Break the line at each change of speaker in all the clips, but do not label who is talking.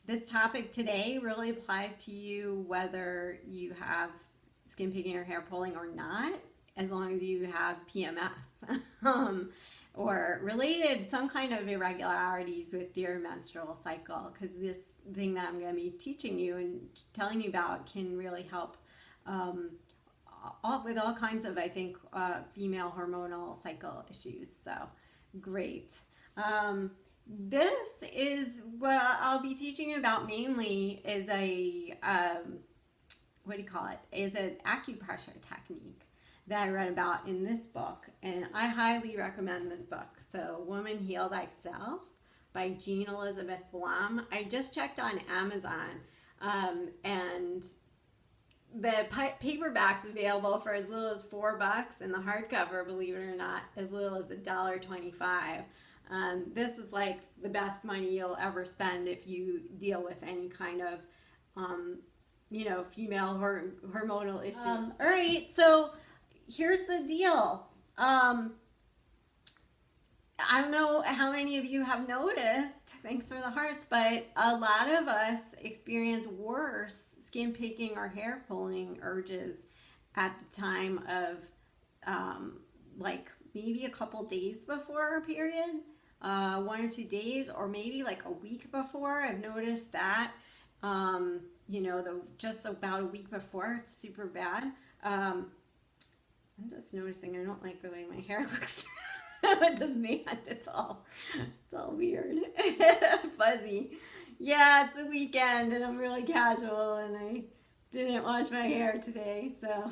This topic today really applies to you whether you have skin picking or hair pulling or not, as long as you have PMS or related some kind of irregularities with your menstrual cycle. Because this thing that I'm going to be teaching you and telling you about can really help um, with all kinds of, I think, female hormonal cycle issues. So, great. Um, this is what I'll be teaching you about mainly is what do you call it? Is an acupressure technique that I read about in this book. And I highly recommend this book. So, Woman Heal Thyself by Jean Elizabeth Blum. I just checked on Amazon, and the paperback's available for as little as $4, and the hardcover, believe it or not, as little as $1.25. This is like the best money you'll ever spend if you deal with any kind of, female hormonal issue. All right, so here's the deal. I don't know how many of you have noticed, thanks for the hearts, but a lot of us experience worse skin picking or hair pulling urges at the time of like maybe a couple days before our period, 1 or 2 days, or maybe like a week before. I've noticed that, just about a week before, it's super bad. I'm just noticing I don't like the way my hair looks. With this band, it's all weird, fuzzy. Yeah, it's the weekend and I'm really casual and I didn't wash my hair today, so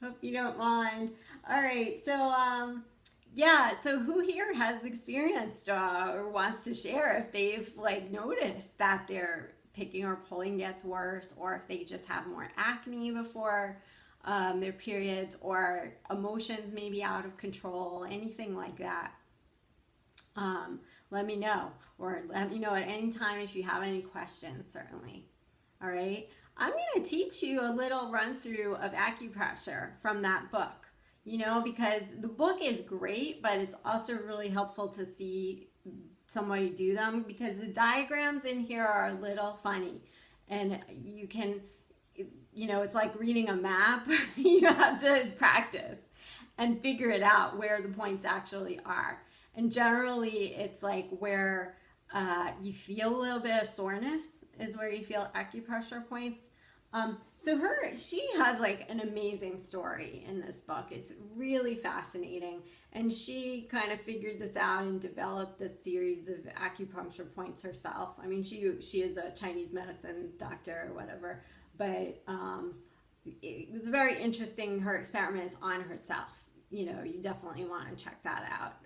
hope you don't mind. All right, so yeah, so who here has experienced or wants to share if they've like noticed that their picking or pulling gets worse, or if they just have more acne before their periods, or emotions maybe out of control, anything like that. Let me know, or let me know at any time if you have any questions, certainly. All right, I'm going to teach you a little run through of acupressure from that book, because the book is great, but it's also really helpful to see somebody do them, because the diagrams in here are a little funny, and you can, it's like reading a map. You have to practice and figure it out where the points actually are. And generally, it's like where you feel a little bit of soreness is where you feel acupressure points. She has like an amazing story in this book. It's really fascinating. And she kind of figured this out and developed this series of acupuncture points herself. I mean, she is a Chinese medicine doctor or whatever, but it was very interesting. Her experiment is on herself. You definitely want to check that out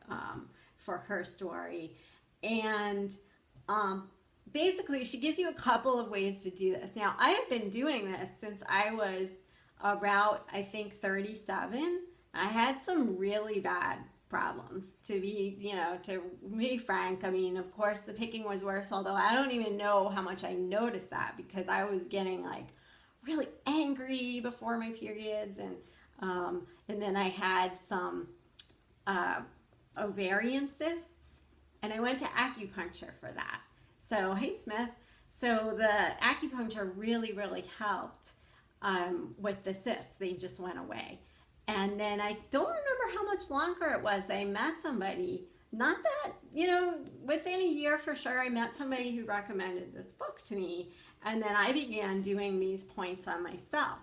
for her story. And basically, she gives you a couple of ways to do this. Now, I have been doing this since I was about, I think, 37. I had some really bad problems, to be frank. I mean, of course, the picking was worse, although I don't even know how much I noticed that, because I was getting like really angry before my periods, and then I had some ovarian cysts, and I went to acupuncture for that. So, hey, Smith. So the acupuncture really, really helped with the cysts. They just went away. And then I don't remember how much longer it was. I met somebody, not that, within a year for sure, I met somebody who recommended this book to me. And then I began doing these points on myself.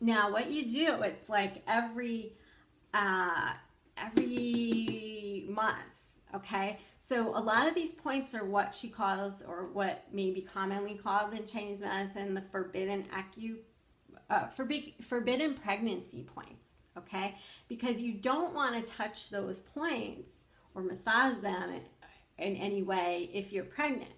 Now, what you do, it's like every month, okay? So a lot of these points are what she calls, or what may be commonly called in Chinese medicine, the forbidden pregnancy points, okay? Because you don't want to touch those points or massage them in any way if you're pregnant,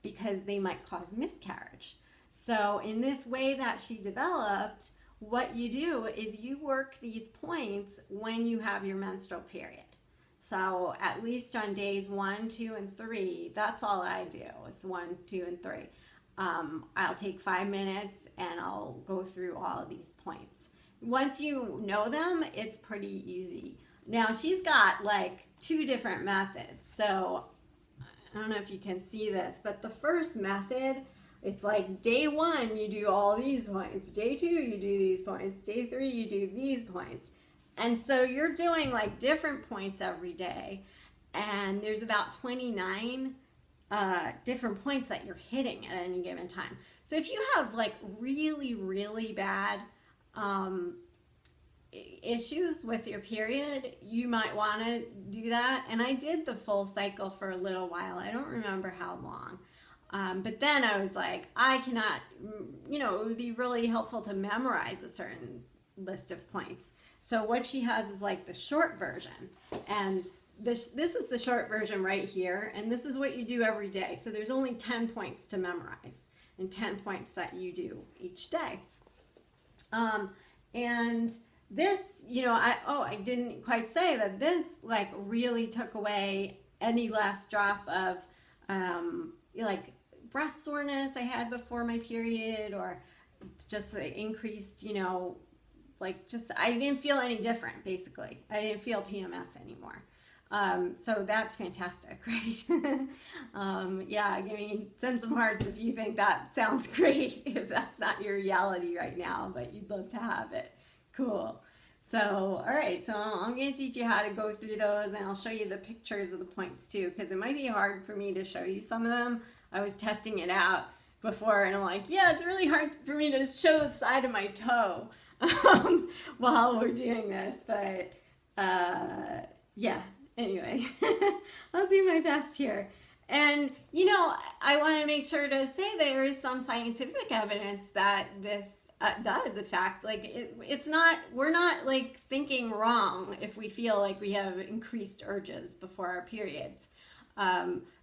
because they might cause miscarriage. So in this way that she developed, what you do is you work these points when you have your menstrual period. So at least on days 1, 2, and 3, that's all I do is 1, 2, and 3. I'll take 5 minutes and I'll go through all of these points. Once you know them, it's pretty easy. Now she's got like 2 different methods. So I don't know if you can see this, but the first method, it's like day 1, you do all these points. Day 2, you do these points. Day 3, you do these points. And so you're doing like different points every day. And there's about 29 different points that you're hitting at any given time. So if you have like really, really bad issues with your period, you might want to do that. And I did the full cycle for a little while. I don't remember how long. But then I was like, I cannot, it would be really helpful to memorize a certain list of points. So what she has is like the short version. And this is the short version right here. And this is what you do every day. So there's only 10 points to memorize and 10 points that you do each day. And this, I didn't quite say that this like really took away any last drop of like breast soreness I had before my period, or just increased, I didn't feel any different, basically. I didn't feel PMS anymore. So that's fantastic, right? Yeah, send some hearts if you think that sounds great, if that's not your reality right now, but you'd love to have it. Cool. So, all right, so I'm going to teach you how to go through those, and I'll show you the pictures of the points too, because it might be hard for me to show you some of them. I was testing it out before, and I'm like, yeah, it's really hard for me to show the side of my toe while we're doing this, but yeah, anyway, I'll do my best here. And, I want to make sure to say there is some scientific evidence that this does affect, like we're not like thinking wrong if we feel like we have increased urges before our periods,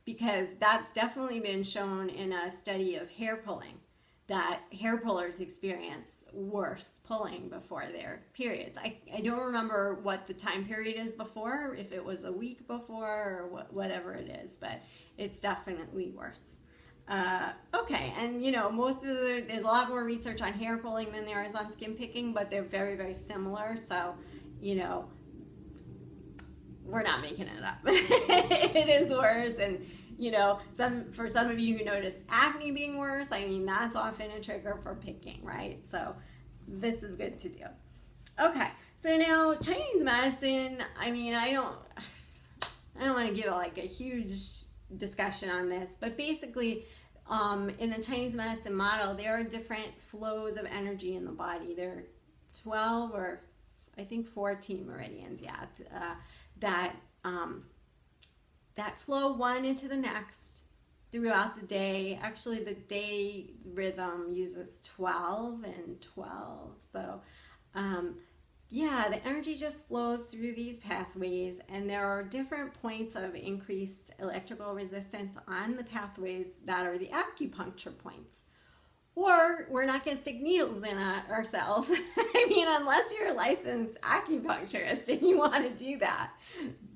because that's definitely been shown in a study of hair pulling, that hair pullers experience worse pulling before their periods. I don't remember what the time period is before, if it was a week before or whatever it is, but it's definitely worse. Okay, and there's a lot more research on hair pulling than there is on skin picking, but they're very, very similar. So, we're not making it up. It is worse, and for some of you who notice acne being worse, that's often a trigger for picking, right? So this is good to do. Okay, so now Chinese medicine. I don't want to give like a huge discussion on this, but basically, in the Chinese medicine model, there are different flows of energy in the body. There are 12 or I think 14 meridians, that flow one into the next throughout the day. Actually, the day rhythm uses 12 and 12. So, the energy just flows through these pathways, and there are different points of increased electrical resistance on the pathways that are the acupuncture points. Or we're not going to stick needles in ourselves. Unless you're a licensed acupuncturist and you want to do that,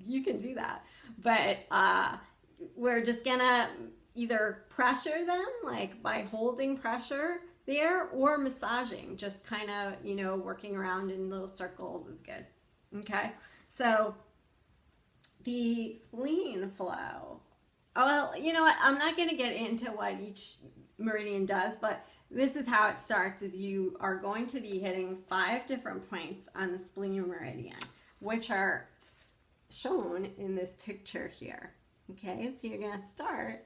you can do that. But we're just going to either pressure them, like by holding pressure there, or massaging, just kind of, working around in little circles is good. Okay, so the spleen flow. Oh, well, you know what? I'm not going to get into what each meridian does, but this is how it starts, is you are going to be hitting 5 different points on the spleen meridian, which are shown in this picture here. Okay, so you're going to start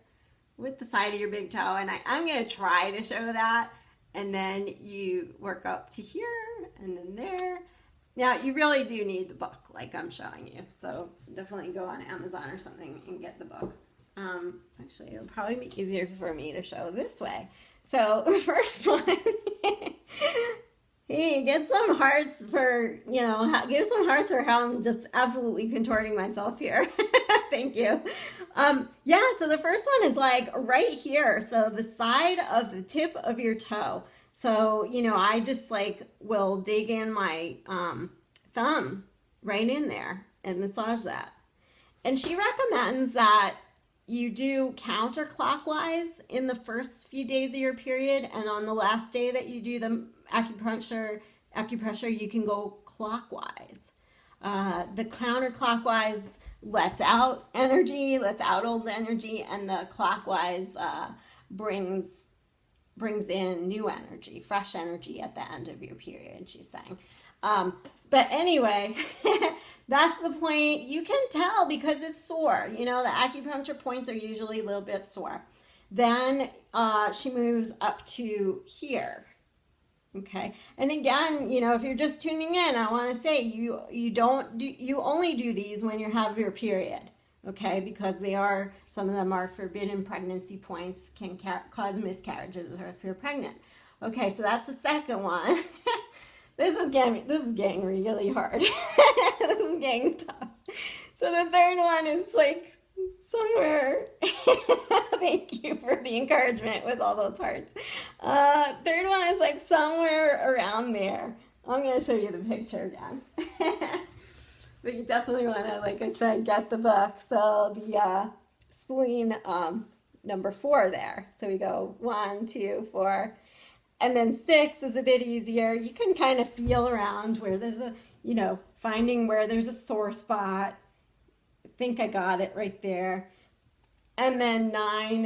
with the side of your big toe, and I'm going to try to show that, and then you work up to here and then there. Now, you really do need the book like I'm showing you, so definitely go on Amazon or something and get the book. Actually, it'll probably be easier for me to show this way. So the first one, hey, get some hearts for, give some hearts for how I'm just absolutely contorting myself here. Thank you. So the first one is like right here. So the side of the tip of your toe. So, I just will dig in my thumb right in there and massage that. And she recommends that you do counterclockwise in the first few days of your period, and on the last day that you do the acupressure, you can go clockwise. The counterclockwise lets out energy, lets out old energy, and the clockwise brings in new energy, fresh energy at the end of your period, she's saying. But anyway, that's the point. You can tell because it's sore. You know, the acupuncture points are usually a little bit sore. Then she moves up to here. Okay, and again, you know, if you're just tuning in, I want to say you only do these when you have your period. Okay, because some of them are forbidden pregnancy points, can cause miscarriages or if you're pregnant. Okay, so that's the second one. This is getting really hard. This is getting tough. So the third one is like somewhere. Thank you for the encouragement with all those hearts. Third one is like somewhere around there. I'm going to show you the picture again. But you definitely want to, like I said, get the book. So the spleen number 4 there. So we go 1, 2, 4. And then 6 is a bit easier. You can kind of feel around where there's finding where there's a sore spot. I think I got it right there. And then 9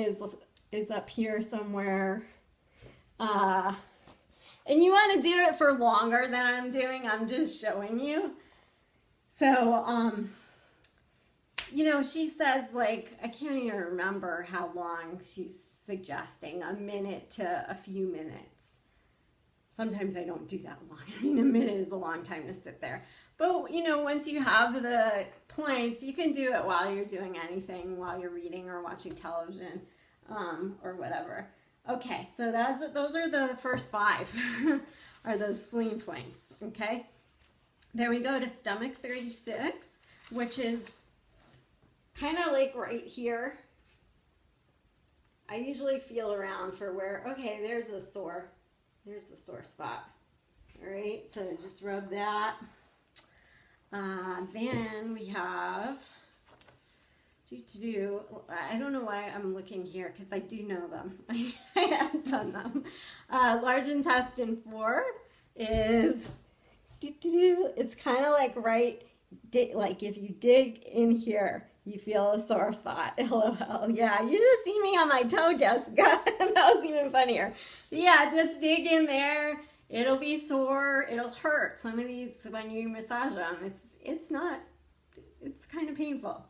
is up here somewhere. And you want to do it for longer than I'm doing. I'm just showing you. So, she says, like, I can't even remember how long she's suggesting, a minute to a few minutes. Sometimes I don't do that long. I mean, a minute is a long time to sit there. But, once you have the points, you can do it while you're doing anything, while you're reading or watching television or whatever. Okay, so those are the first 5, are the spleen points, okay? Then we go to stomach 36, which is kind of like right here. I usually feel around for where, okay, there's the sore spot. All right, so just rub that. Then we have, I don't know why I'm looking here because I do know them. I have done them. Large intestine 4 is, it's kind of like like if you dig in here, you feel a sore spot. LOL. Yeah, you just see me on my toe, Jessica. That was even funnier. But yeah, just dig in there. It'll be sore. It'll hurt. Some of these, when you massage them, it's kind of painful.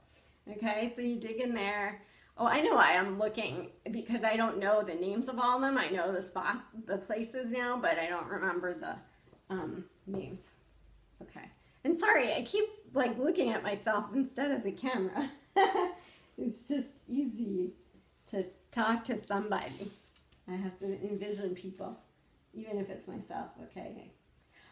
Okay, so you dig in there. Oh, I know why I'm looking, because I don't know the names of all of them. I know the places now, but I don't remember the names. Okay. And sorry, I keep like looking at myself instead of the camera. It's just easy to talk to somebody. I have to envision people, even if it's myself. Okay.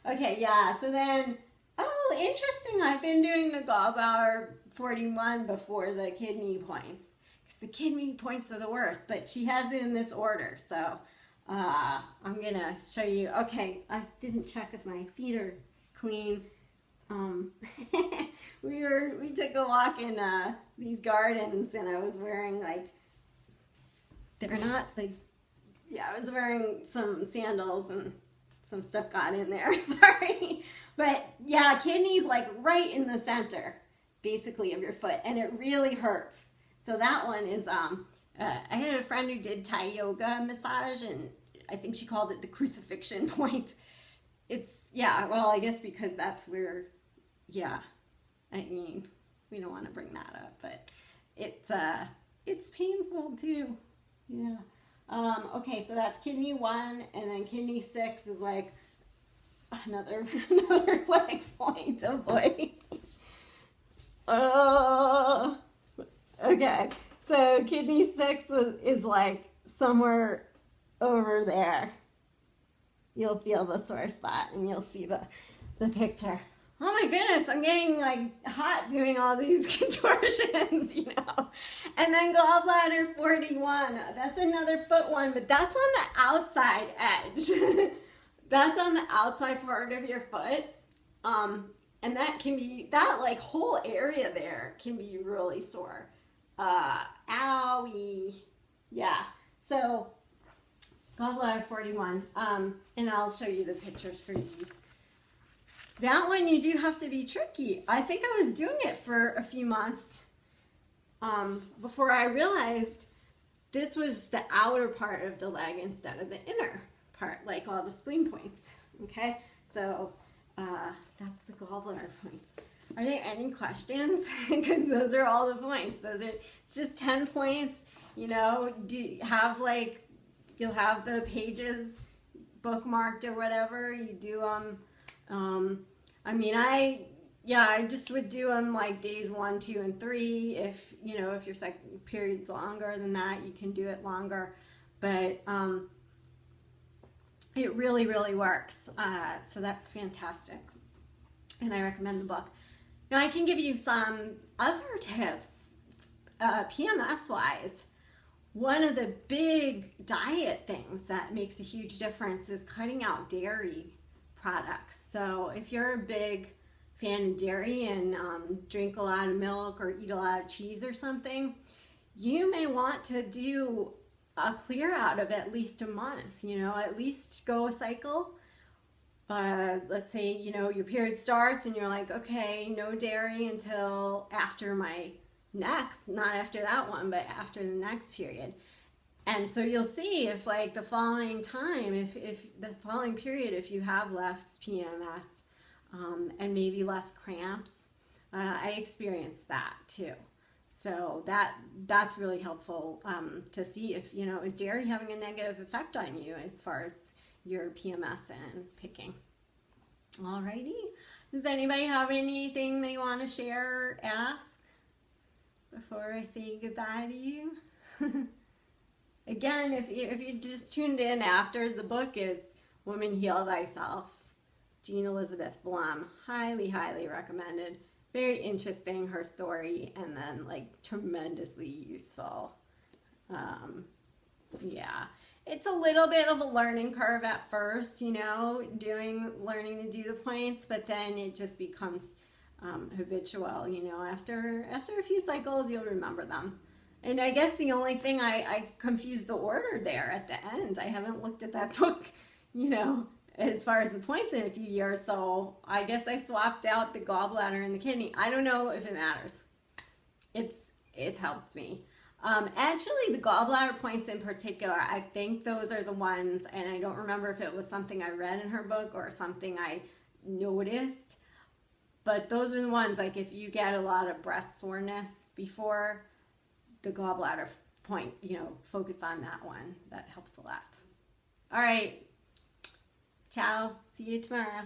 Okay, yeah. So then, oh, interesting. I've been doing the gallbladder 41 before the kidney points. Because the kidney points are the worst, but she has it in this order. So I'm going to show you. Okay, I didn't check if my feet are clean. We took a walk in these gardens, and I was wearing I was wearing some sandals and some stuff got in there. Sorry, but yeah, kidneys like right in the center, basically, of your foot, and it really hurts. So that one is I had a friend who did Thai yoga massage, and I think she called it the crucifixion point. Well, I guess because that's where. Yeah, I mean, we don't want to bring that up, but it's painful too. Yeah. Okay, so that's kidney 1, and then kidney 6 is like another leg point. Oh boy. Oh. Okay, so kidney 6 is like somewhere over there. You'll feel the sore spot, and you'll see the picture. Oh my goodness, I'm getting like hot doing all these contortions, And then gallbladder 41, that's another foot one, but that's on the outside edge. That's on the outside part of your foot. And that like whole area there can be really sore. Owie. Yeah, so gallbladder 41, and I'll show you the pictures for these. that one you do have to be tricky. I think I was doing it for a few months before I realized this was the outer part of the leg instead of the inner part, like all the spleen points. Okay, so that's the gallbladder points. Are there any questions? Because those are all the points. It's just 10 points. You know, have like, you'll have the pages bookmarked or whatever. You do them. I mean, I just would do them like days 1, 2, and 3. If if your second period's longer than that, you can do it longer. But it really, really works. So that's fantastic, and I recommend the book. Now I can give you some other tips, PMS wise. One of the big diet things that makes a huge difference is cutting out dairy products. So if you're a big fan of dairy and drink a lot of milk or eat a lot of cheese or something, you may want to do a clear out of at least a month. At least go a cycle. Let's say your period starts and you're like, okay, no dairy until after my next, not after that one, but after the next period. And so you'll see if like the following time, if the following period, if you have less PMS and maybe less cramps. I experienced that too. So that's really helpful to see if, is dairy having a negative effect on you as far as your PMS and picking. Alrighty. Does anybody have anything they want to share or ask before I say goodbye to you? Again, if you just tuned in after, the book is Woman Heal Thyself, Jean Elizabeth Blum. Highly, highly recommended. Very interesting, her story, and then like tremendously useful. Yeah. It's a little bit of a learning curve at first, learning to do the points, but then it just becomes habitual, after a few cycles, you'll remember them. And I guess the only thing I confused the order there at the end. I haven't looked at that book, as far as the points in a few years, so I guess I swapped out the gallbladder and the kidney. I don't know if it matters. It's helped me. Actually, the gallbladder points in particular, I think those are the ones, and I don't remember if it was something I read in her book or something I noticed, but those are the ones, like if you get a lot of breast soreness before, the gallbladder point, focus on that one. That helps a lot. All right. Ciao. See you tomorrow.